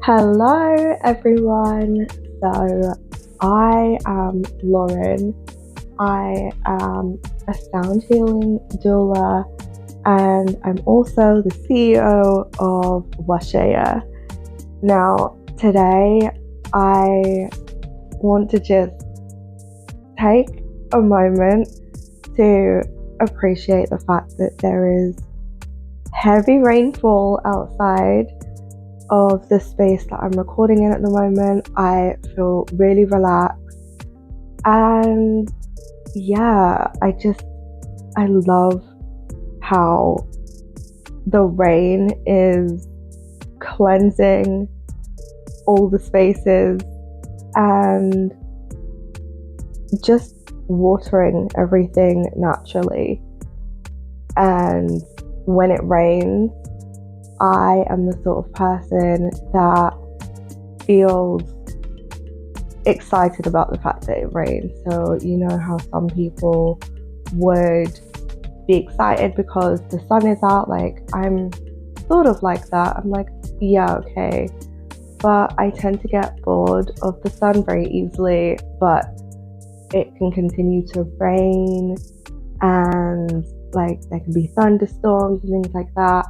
Hello, everyone. So, I am Lauren. I am a sound healing doula, and I'm also the CEO of Washea. Now, today, I want to just take a moment to appreciate the fact that there is heavy rainfall outside of the space that I'm recording in at the moment. I feel really relaxed, and I love how the rain is cleansing all the spaces and just watering everything naturally. And when it rains, I am the sort of person that feels excited about the fact that it rains. So, you know how some people would be excited because the sun is out? Like, I'm sort of like that. I'm like, yeah, okay. But I tend to get bored of the sun very easily, but it can continue to rain and like there can be thunderstorms and things like that.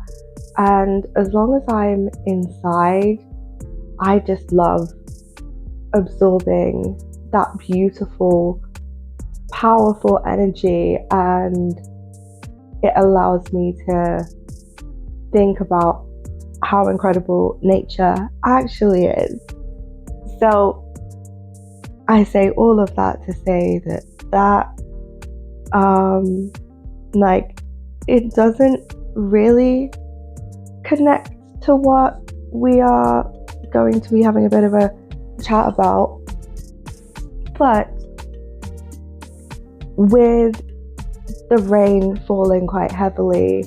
And as long as I'm inside, I just love absorbing that beautiful, powerful energy, and it allows me to think about how incredible nature actually is. So I say all of that to say that like it doesn't really connect to what we are going to be having a bit of a chat about, but with the rain falling quite heavily,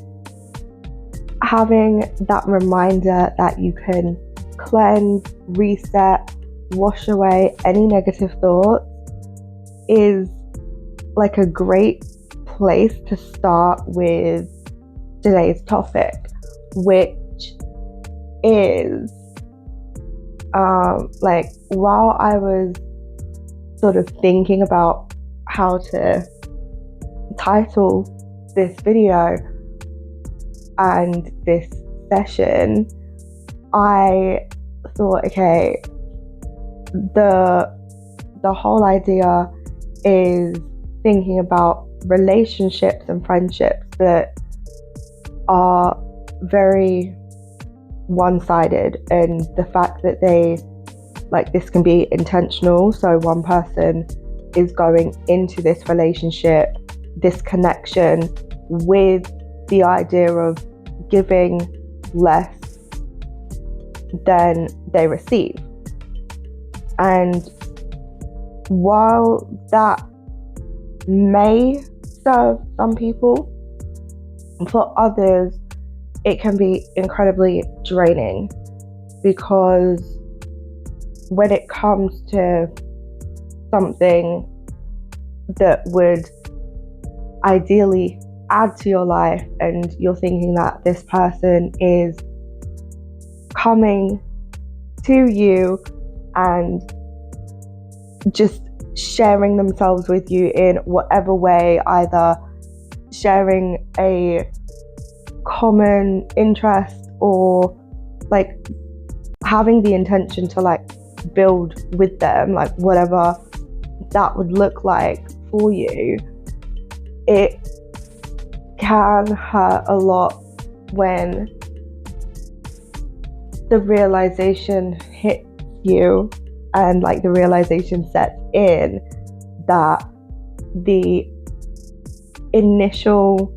having that reminder that you can cleanse, reset, wash away any negative thoughts is like a great place to start with today's topic, which is like while I was sort of thinking about how to title this video and this session, I thought, okay, the whole idea is thinking about relationships and friendships that are very one-sided, and the fact that they this can be intentional. So one person is going into this relationship, this connection, with the idea of giving less than they receive. And while that may serve some people, for others it can be incredibly draining, because when it comes to something that would ideally add to your life, and you're thinking that this person is coming to you and just sharing themselves with you in whatever way, either sharing a common interest or having the intention to build with them, whatever that would look like for you, it can hurt a lot when the realization hits you and the realization sets in that the initial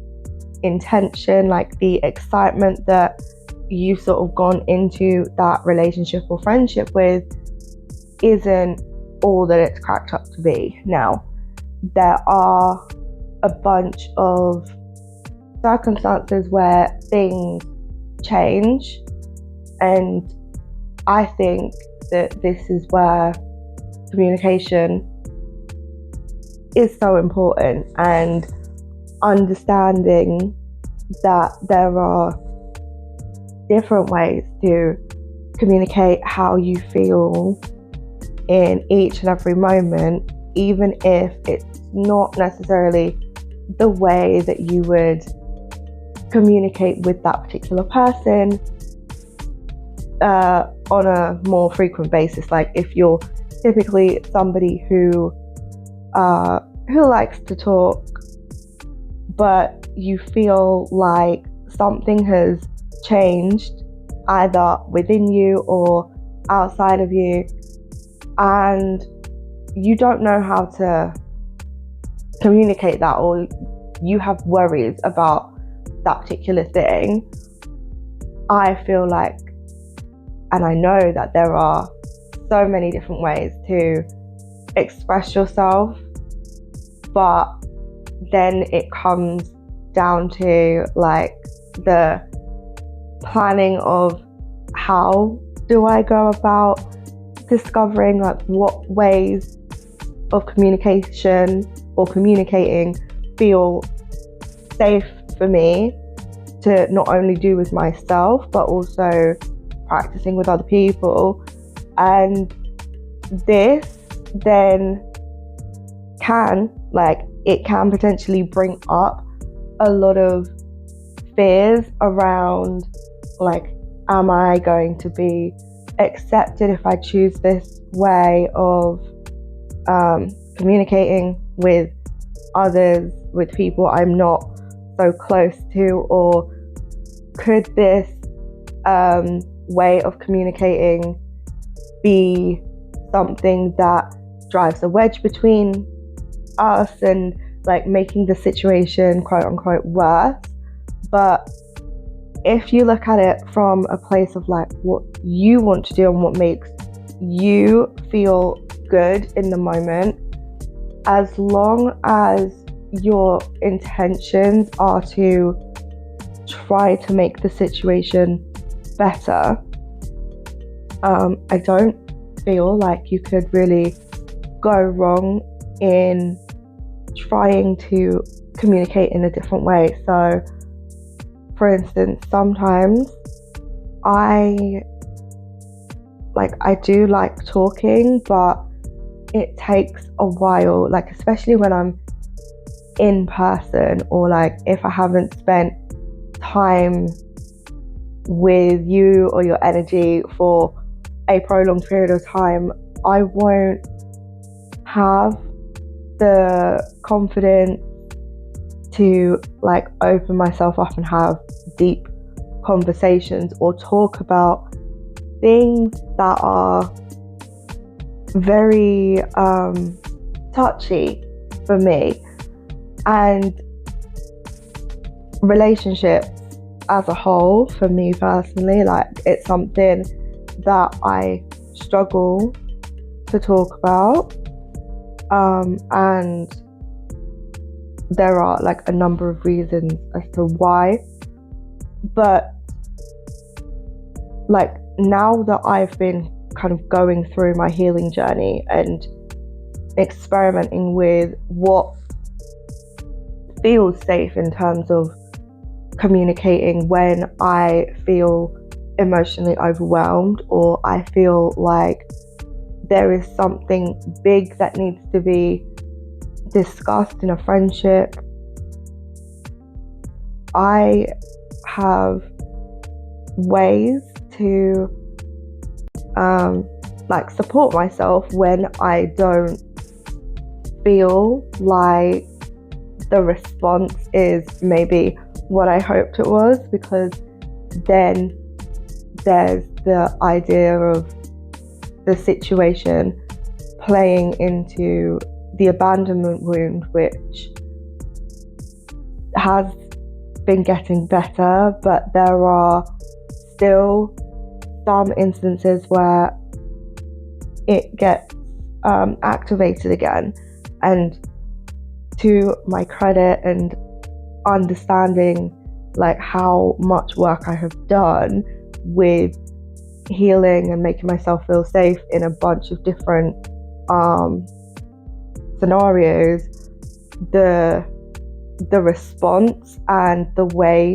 intention, the excitement that you sort of gone into that relationship or friendship with, isn't all that it's cracked up to be. Now, there are a bunch of circumstances where things change, and I think that this is where communication is so important, and understanding that there are different ways to communicate how you feel in each and every moment, even if it's not necessarily the way that you would communicate with that particular person on a more frequent basis. Like if you're typically somebody who likes to talk, but you feel like something has changed either within you or outside of you, and you don't know how to communicate that, or you have worries about that particular thing, I feel like, and I know that there are so many different ways to express yourself, but then it comes down to like the planning of how do I go about discovering like what ways of communication or communicating feel safe for me to not only do with myself but also practicing with other people. And this then can potentially bring up a lot of fears around like, am I going to be accepted if I choose this way of communicating with others, with people I'm not so close to, or could this way of communicating be something that drives a wedge between us and like making the situation quote unquote worse. But if you look at it from a place of like what you want to do and what makes you feel good in the moment, as long as your intentions are to try to make the situation better, I don't feel like you could really go wrong in trying to communicate in a different way. So for instance, sometimes I do like talking, but it takes a while, like especially when I'm in person, or like if I haven't spent time with you or your energy for a prolonged period of time, I won't have the confidence to like open myself up and have deep conversations or talk about things that are very touchy for me. And relationships as a whole, for me personally, like it's something that I struggle to talk about, and there are like a number of reasons as to why. But like now that I've been kind of going through my healing journey and experimenting with what feels safe in terms of communicating when I feel emotionally overwhelmed, or I feel like there is something big that needs to be discussed in a friendship, I have ways to like support myself when I don't feel like the response is maybe what I hoped it was, because then there's the idea of the situation playing into the abandonment wound, which has been getting better, but there are still some instances where it gets activated again. And to my credit and understanding like how much work I have done with healing and making myself feel safe in a bunch of different scenarios, the response and the way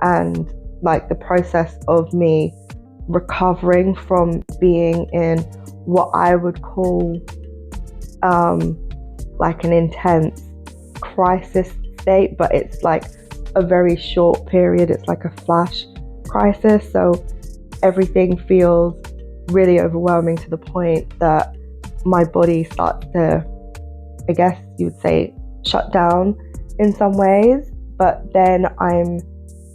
and like the process of me recovering from being in what I would call like an intense crisis state, but it's like a very short period. It's like a flash crisis, so everything feels really overwhelming to the point that my body starts to, I guess you would say, shut down in some ways. But then I'm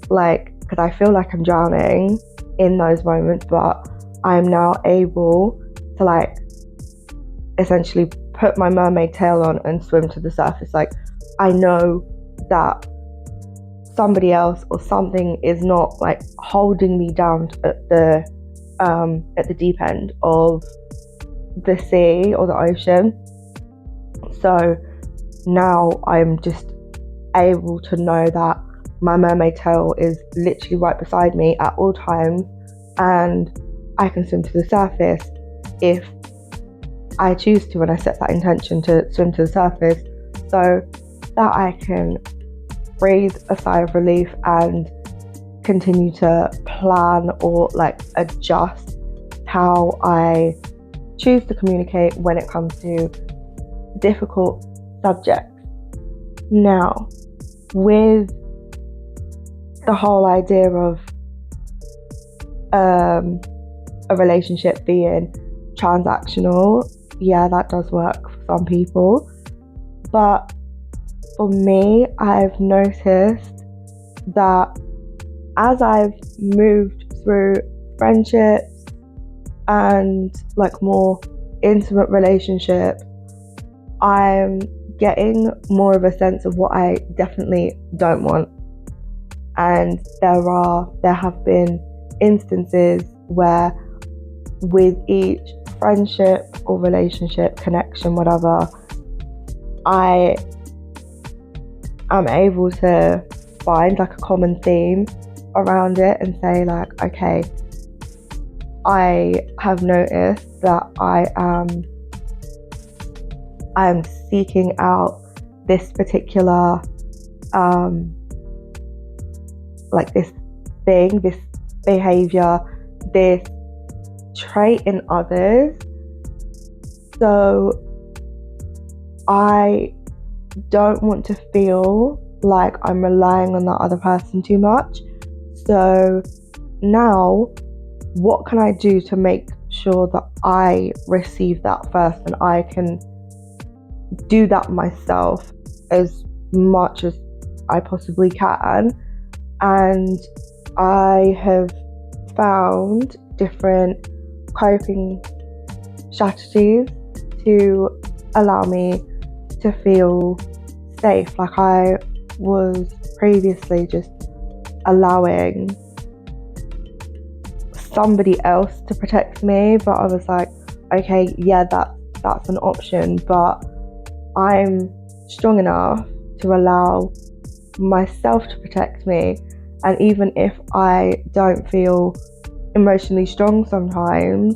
like, because I feel like I'm drowning in those moments, but I'm now able to like essentially put my mermaid tail on and swim to the surface. Like, I know that somebody else or something is not like holding me down at the deep end of the sea or the ocean. So now I'm just able to know that my mermaid tail is literally right beside me at all times, and I can swim to the surface if I choose to, when I set that intention to swim to the surface, so that I can breathe a sigh of relief and continue to plan or like adjust how I choose to communicate when it comes to difficult subjects. Now, with the whole idea of a relationship being transactional, yeah, that does work for some people. But for me, I've noticed that as I've moved through friendships and like more intimate relationships, I'm getting more of a sense of what I definitely don't want. And there have been instances where with each friendship or relationship, connection, whatever, I am able to find like a common theme around it and say like, okay, I have noticed that I am seeking out this particular like this thing, this behavior, this trait in others. So I don't want to feel like I'm relying on that other person too much. So now, what can I do to make sure that I receive that first and I can do that myself as much as I possibly can? And I have found different coping strategies to allow me to feel safe. Like, I was previously just allowing somebody else to protect me, but I was like, okay, yeah, that's an option, but I'm strong enough to allow myself to protect me. And even if I don't feel emotionally strong sometimes,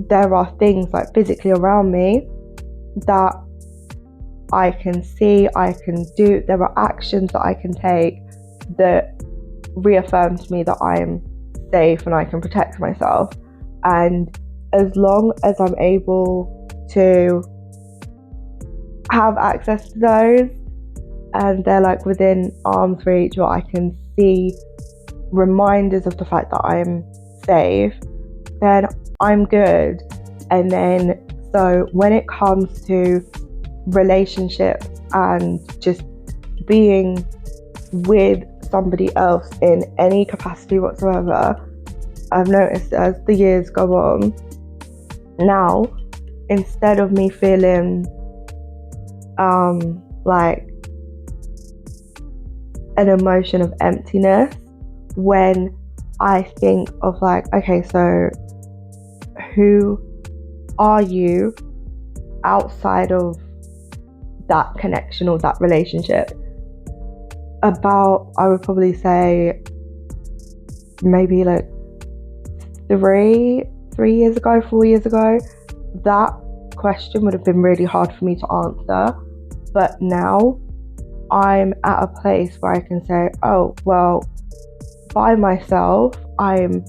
there are things like physically around me that I can see, I can do, there are actions that I can take that reaffirm to me that I'm safe and I can protect myself. And as long as I'm able to have access to those and they're like within arm's reach, or I can see reminders of the fact that I'm safe, then I'm good. And then so when it comes to relationships and just being with somebody else in any capacity whatsoever, I've noticed as the years go on, now instead of me feeling like an emotion of emptiness when I think of like, okay, so who are you outside of that connection or that relationship? About, I would probably say maybe like 3 years ago, 4 years ago, that question would have been really hard for me to answer. But now I'm at a place where I can say, oh, well, by myself, I'm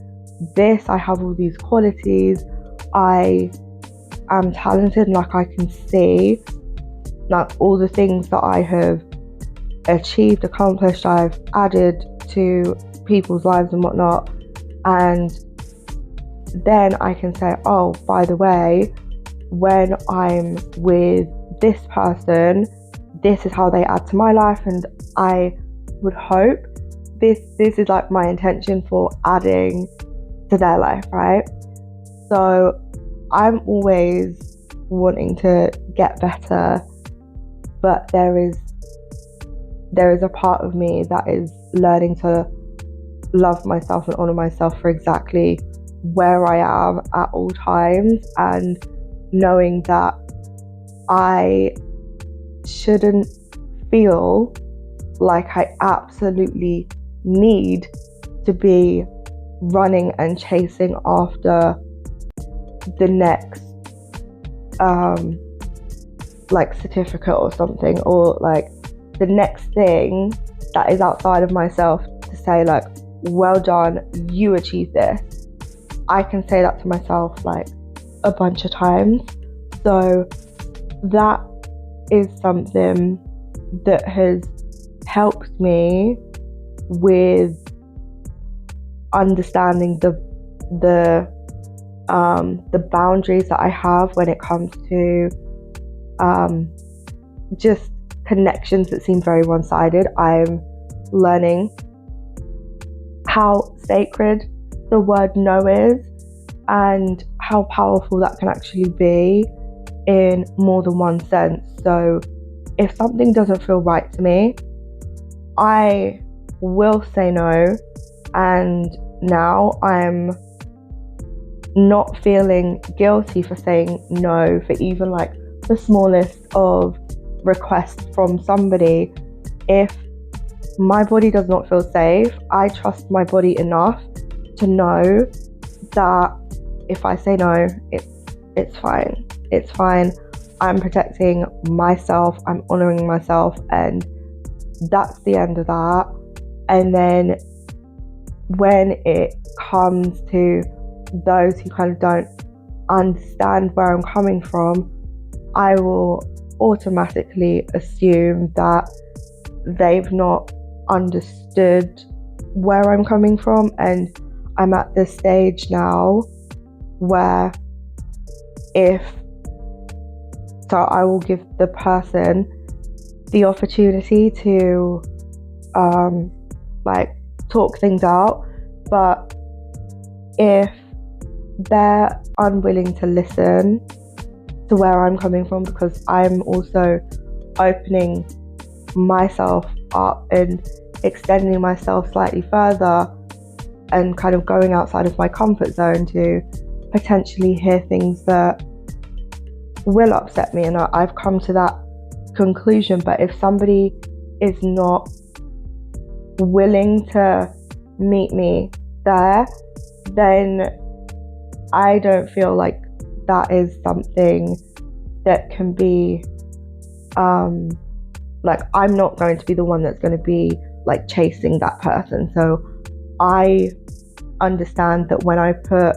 this, I have all these qualities, I am talented, and like I can see like all the things that I have achieved, accomplished, I've added to people's lives and whatnot. And then I can say, oh, by the way, when I'm with this person, this is how they add to my life, and I would hope this is like my intention for adding to their life, right? So I'm always wanting to get better, but there is a part of me that is learning to love myself and honor myself for exactly where I am at all times, and knowing that I shouldn't feel like I absolutely need to be running and chasing after the next like certificate or something, or like the next thing that is outside of myself to say like, well done, you achieved this. I can say that to myself like a bunch of times. So that is something that has helped me with understanding the boundaries that I have when it comes to just connections that seem very one-sided. I'm learning how sacred the word no is, and how powerful that can actually be in more than one sense. So if something doesn't feel right to me, I will say no. And now I'm not feeling guilty for saying no for even like the smallest of requests from somebody. If my body does not feel safe, I trust my body enough to know that if I say no, it's fine. It's fine. I'm protecting myself, I'm honoring myself, and that's the end of that. And then when it comes to those who kind of don't understand where I'm coming from, I will automatically assume that they've not understood where I'm coming from. And I'm at this stage now where I will give the person the opportunity to like talk things out, but if they're unwilling to listen to where I'm coming from, because I'm also opening myself up and extending myself slightly further and kind of going outside of my comfort zone to potentially hear things that will upset me, and I've come to that conclusion. But if somebody is not willing to meet me there, then I don't feel like that is something that can be like, I'm not going to be the one that's going to be like chasing that person. So I understand that when I put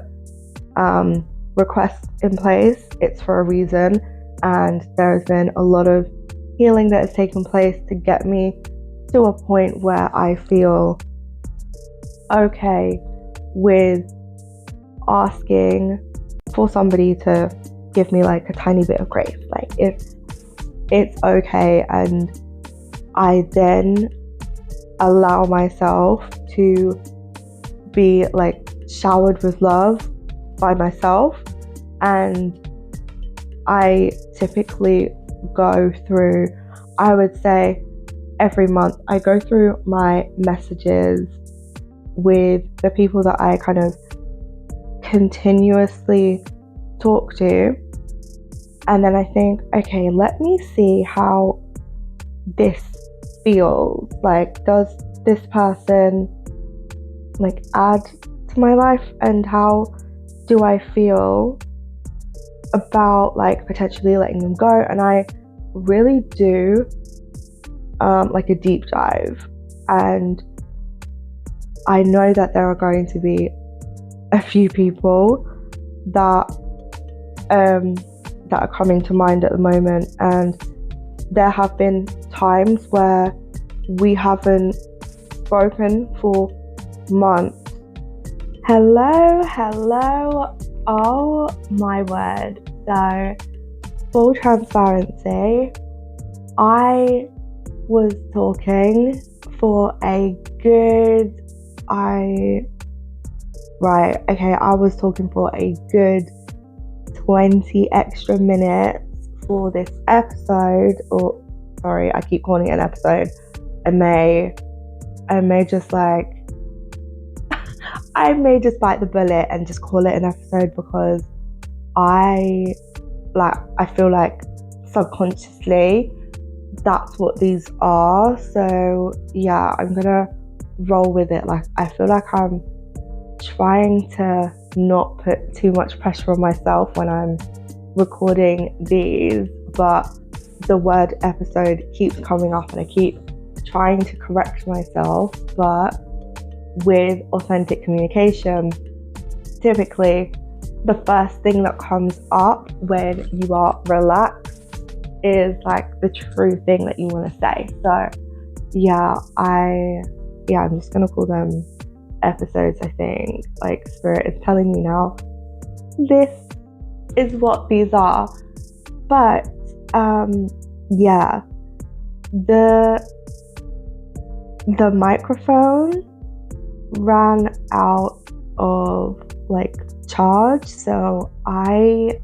requests in place, it's for a reason, and there's been a lot of healing that has taken place to get me to a point where I feel okay with asking for somebody to give me like a tiny bit of grace. Like, if it's okay, and I then allow myself to be like showered with love by myself. And I typically go through, I would say every month, I go through my messages with the people that I kind of continuously talk to, and then I think, okay, let me see how this feels. Like, does this person like add to my life, and how do I feel about like potentially letting them go? And I really do like a deep dive, and I know that there are going to be a few people that that are coming to mind at the moment, and there have been times where we haven't spoken for months. Hello. Oh my word. So, full transparency, I was talking for a good I was talking for a good 20 extra minutes for this episode, or sorry, I keep calling it an episode. I may just I may just bite the bullet and just call it an episode, because I feel like subconsciously that's what these are. So yeah, I'm gonna roll with it. Like, I feel like I'm trying to not put too much pressure on myself when I'm recording these, but the word episode keeps coming up and I keep trying to correct myself. But with authentic communication, typically the first thing that comes up when you are relaxed is like the true thing that you want to say. So I'm just gonna call them episodes. I think, like, Spirit is telling me now, this is what these are. But the microphone ran out of like charge, so I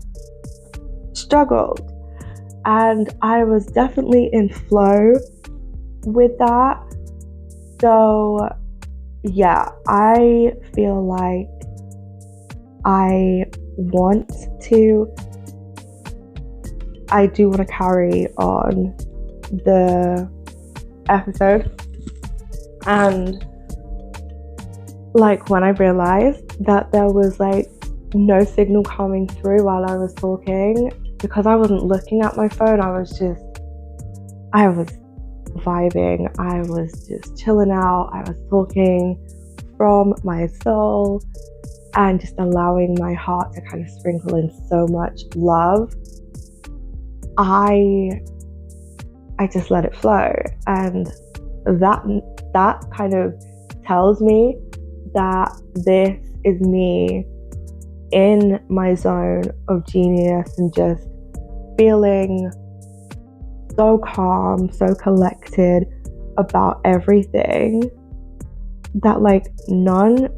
struggled, and I was definitely in flow with that. So yeah, I feel like I do want to carry on the episode. And like, when I realized that there was like no signal coming through while I was talking, because I wasn't looking at my phone, I was vibing, I was just chilling out, I was talking from my soul and just allowing my heart to kind of sprinkle in so much love. I just let it flow, and that kind of tells me that this is me in my zone of genius and just feeling so calm, so collected about everything, that like none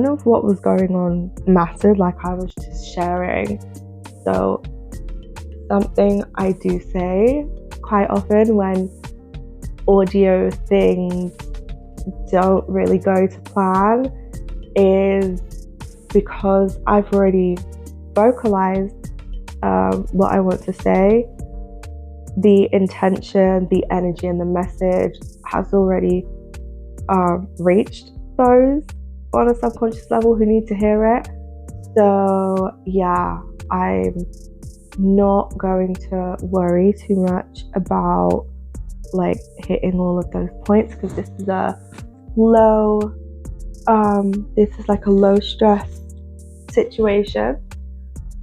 of what was going on mattered. Like, I was just sharing. So something I do say quite often when audio things don't really go to plan is, because I've already vocalized what I want to say, the intention, the energy, and the message has already reached those on a subconscious level who need to hear it. So yeah, I'm not going to worry too much about like hitting all of those points, because this is like a low stress situation.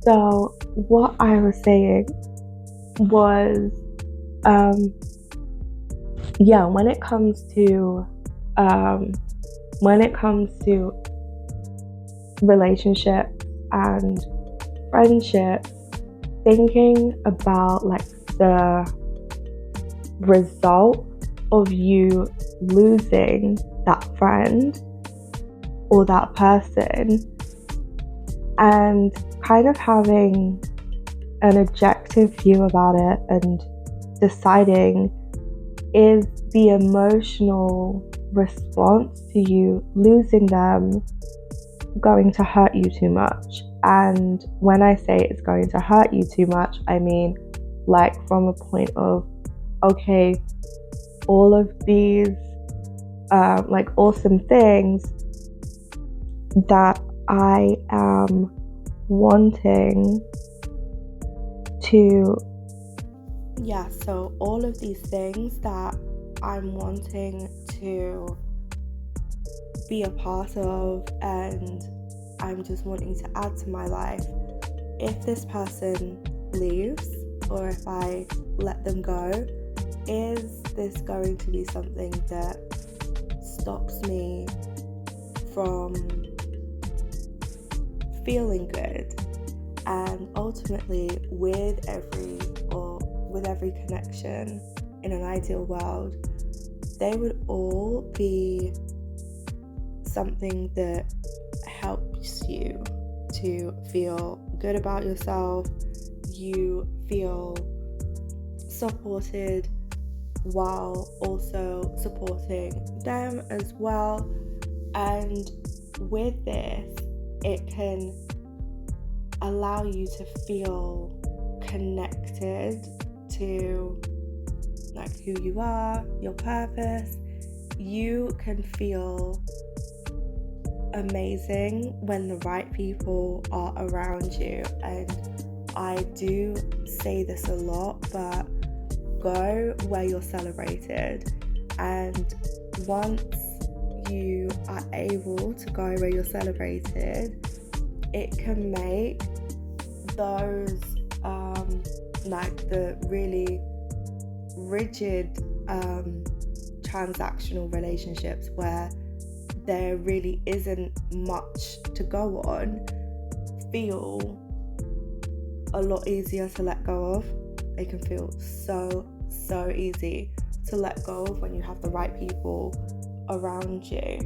So what I was saying was, when it comes to relationships and friendship, thinking about like the result of you losing that friend or that person, and kind of having an objective view about it and deciding, is the emotional response to you losing them going to hurt you too much? And when I say it's going to hurt you too much, I mean like from a point of, okay, all of these like awesome things that I am wanting to, so all of these things that I'm wanting to be a part of and I'm just wanting to add to my life, if this person leaves or if I let them go, is this going to be something that stops me from feeling good? And ultimately, with every connection in an ideal world, they would all be something that helps you to feel good about yourself. You feel supported while also supporting them as well. And with this, it can allow you to feel connected to like who you are, your purpose. You can feel amazing when the right people are around you. And I do say this a lot, but go where you're celebrated. And once you are able to go where you're celebrated, it can make those like the really rigid transactional relationships where there really isn't much to go on feel a lot easier to let go of. They can feel so easy to let go of when you have the right people around you.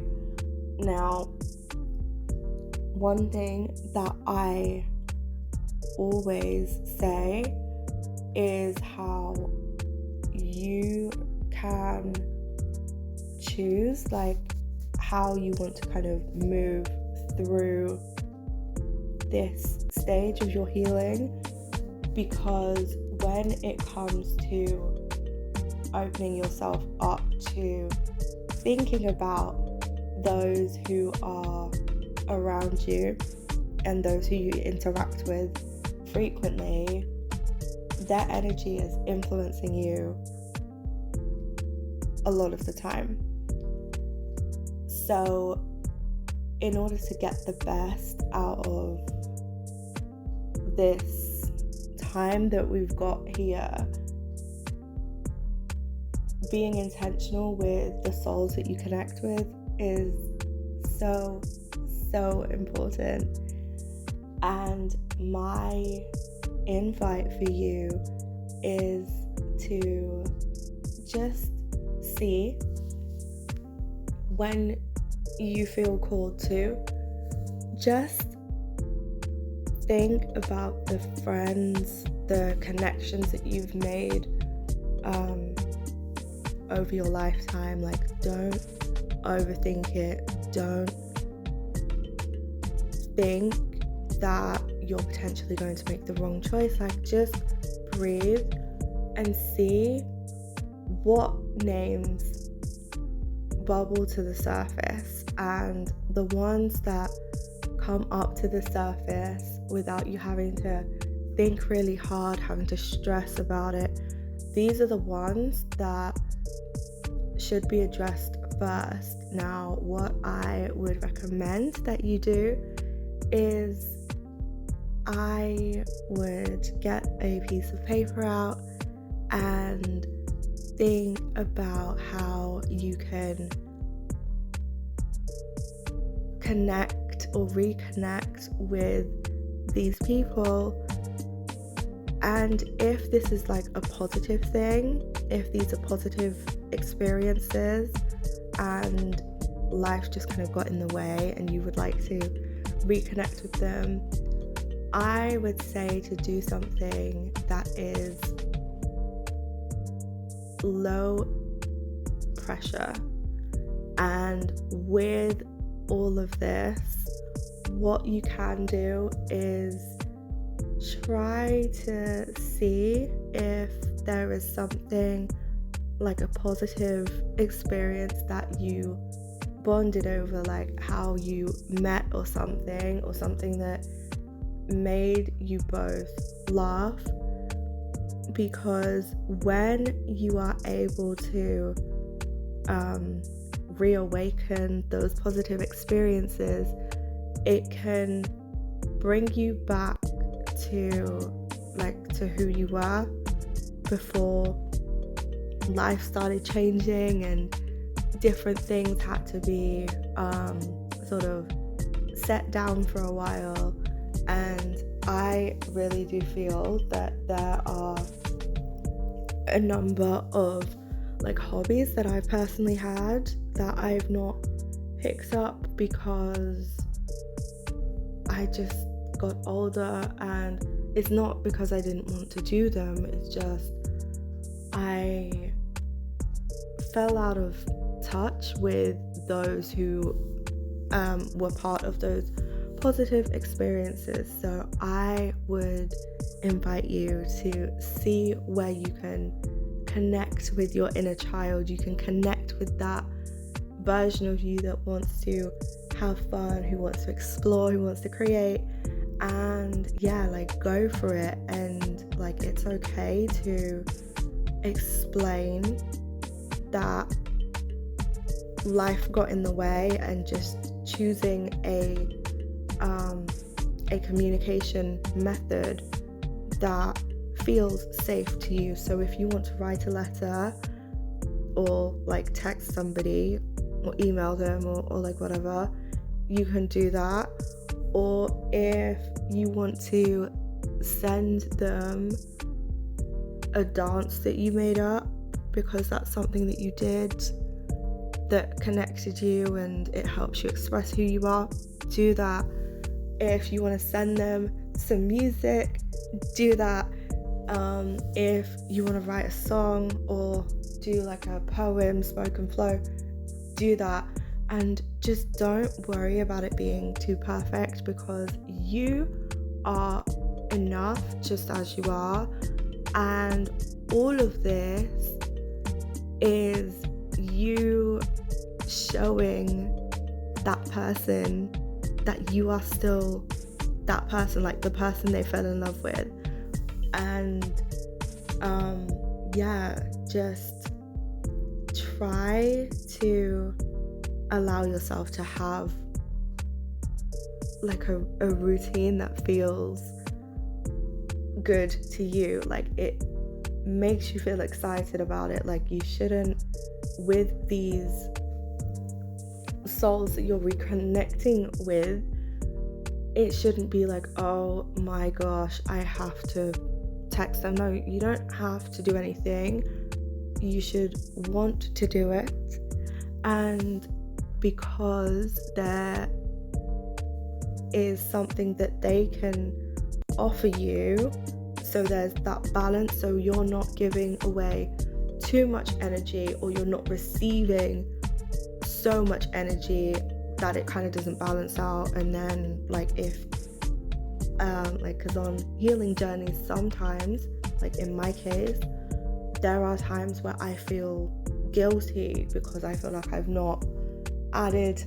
Now, one thing that I always say is how you can choose like how you want to kind of move through this stage of your healing, because when it comes to opening yourself up to thinking about those who are around you and those who you interact with frequently, their energy is influencing you a lot of the time. So in order to get the best out of this time that we've got here, being intentional with the souls that you connect with is so important. And my invite for you is to just see when you feel called to just think about the friends, the connections that you've made over your lifetime. Like, don't overthink it. Don't think that you're potentially going to make the wrong choice. Like, just breathe and see what names bubble to the surface, and the ones that come up to the surface without you having to think really hard, having to stress about it. These are the ones that should be addressed first. Now, what I would recommend that you do is I would get a piece of paper out and think about how you can connect or reconnect with these people. And if this is like a positive thing, if these are positive experiences and life just kind of got in the way and you would like to reconnect with them, I would say to do something that is low pressure. And with all of this, what you can do is try to see if there is something like a positive experience that you bonded over, like how you met or something that made you both laugh. Because when you are able to reawaken those positive experiences, it can bring you back to who you were before life started changing and different things had to be sort of set down for a while. And I really do feel that there are a number of hobbies that I've personally had that I've not picked up because I just got older, and it's not because I didn't want to do them, it's just I fell out of touch with those who were part of those positive experiences. So I would invite you to see where you can connect with your inner child. You can connect with that version of you that wants to have fun, who wants to explore, who wants to create, and go for it. And it's okay to explain that life got in the way, and just choosing a communication method that feels safe to you. So if you want to write a letter or text somebody or email them or whatever, you can do that. Or if you want to send them a dance that you made up because that's something that you did that connected you and it helps you express who you are, do that. If you want to send them some music, do that. If you want to write a song or do a poem, spoken flow, do that. And just don't worry about it being too perfect, because you are enough just as you are. And all of this is you showing that person that you are still that person, the person they fell in love with. And just try to allow yourself to have a routine that feels good to you. It makes you feel excited about it. You shouldn't, with these souls that you're reconnecting with, it shouldn't be oh my gosh, I have to text them. No, you don't have to do anything. You should want to do it. And because there is something that they can offer you, so there's that balance, so you're not giving away too much energy, or you're not receiving so much energy that it kind of doesn't balance out. And then if because on healing journeys, sometimes in my case, there are times where I feel guilty because I feel like I've not added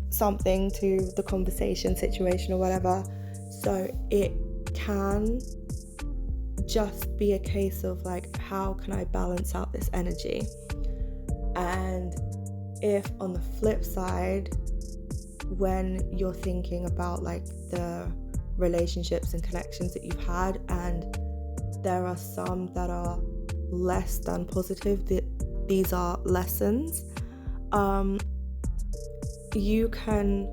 something to the conversation, situation, or whatever. So it can just be a case of how can I balance out this energy? And if on the flip side, when you're thinking about the relationships and connections that you've had, and there are some that are less than positive, that these are lessons, you can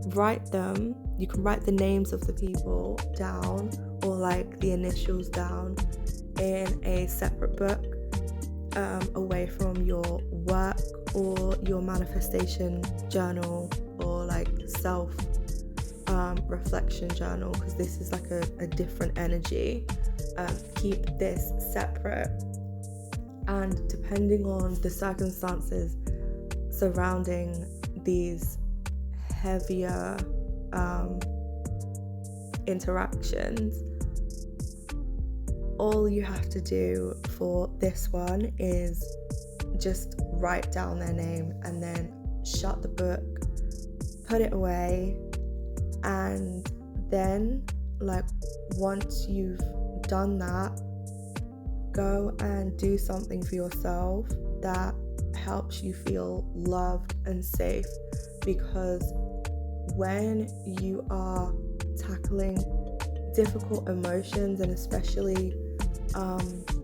write them. You can write the names of the people down, or the initials down, in a separate book, away from your work or your manifestation journal, or self reflection journal, because this is a different energy. Keep this separate, and depending on the circumstances surrounding these heavier interactions, all you have to do for this one is just write down their name and then shut the book, put it away, and then once you've done that, go and do something for yourself that helps you feel loved and safe, because when you are tackling difficult emotions, and especially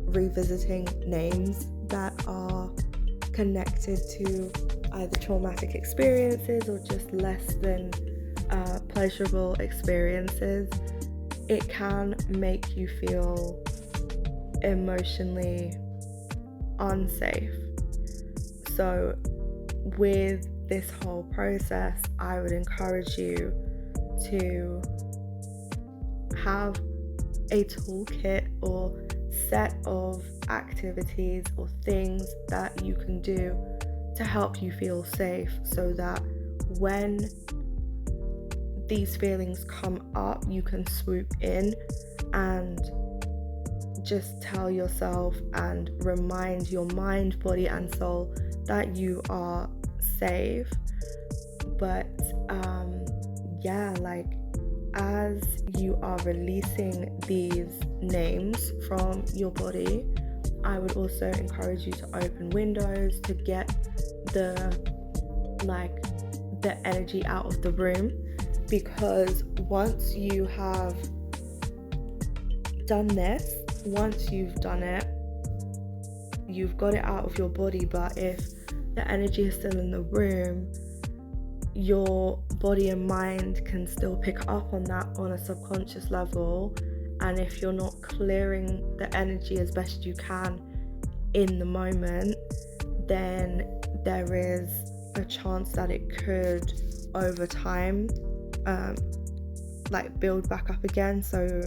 revisiting names that are connected to either traumatic experiences or just less than pleasurable experiences, it can make you feel emotionally unsafe. So with this whole process, I would encourage you to have a toolkit or set of activities or things that you can do to help you feel safe, so that when these feelings come up, you can swoop in and just tell yourself and remind your mind, body, and soul that you are safe. But as you are releasing these names from your body, I would also encourage you to open windows to get the energy out of the room, because once you have done this, once you've done it, you've got it out of your body. But if the energy is still in the room, your body and mind can still pick up on that on a subconscious level. And if you're not clearing the energy as best you can in the moment, then there is a chance that it could over time build back up again, so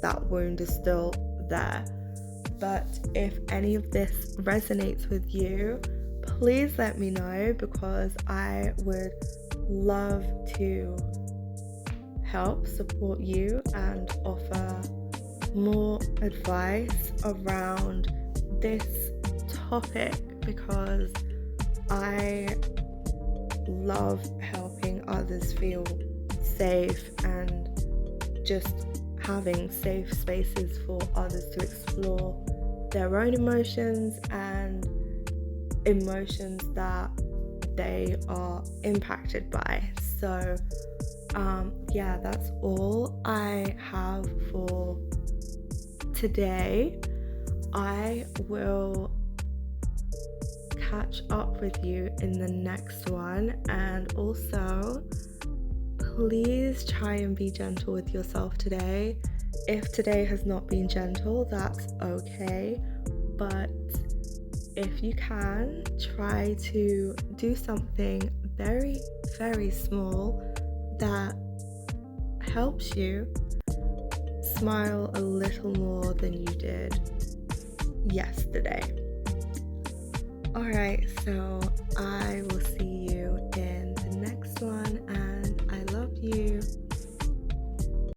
that wound is still there. But if any of this resonates with you, please let me know, because I would love to help support you and offer more advice around this topic, because I love helping others feel safe and just having safe spaces for others to explore their own emotions and emotions that they are impacted by. So that's all I have for today. I will catch up with you in the next one, and also please try and be gentle with yourself today. If today has not been gentle, that's okay, but if you can, try to do something very, very small that helps you smile a little more than you did yesterday. Alright, so I will see you in